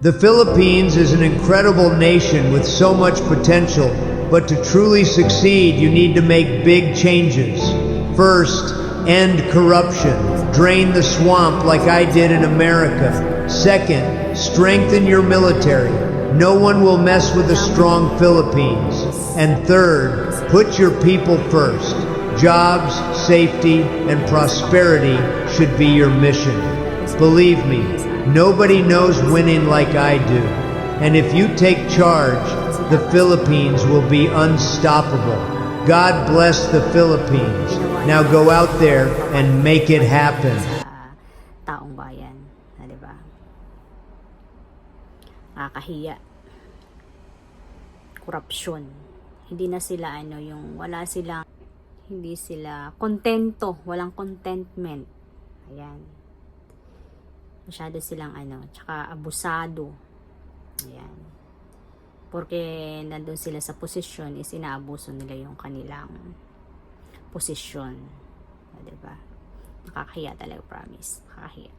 The Philippines is an incredible nation with so much potential, but to truly succeed, you need to make big changes. First, end corruption. Drain the swamp like I did in America. Second, strengthen your military. No one will mess with a strong Philippines. And third, put your people first. Jobs, safety, and prosperity should be your mission. Believe me, nobody knows winning like I do. And if you take charge, the Philippines will be unstoppable. God bless the Philippines. Now go out there and make it happen. Taong bayan, di ba? Nakakahiya. Korupsyon. Hindi na sila hindi sila kontento, walang contentment. Ayan. Masyado silang tsaka abusado. Ayan. Porque nandun sila sa posisyon, is inaabuso nila yung kanilang posisyon. Diba? Nakakahiya talaga, promise. Nakakahiya.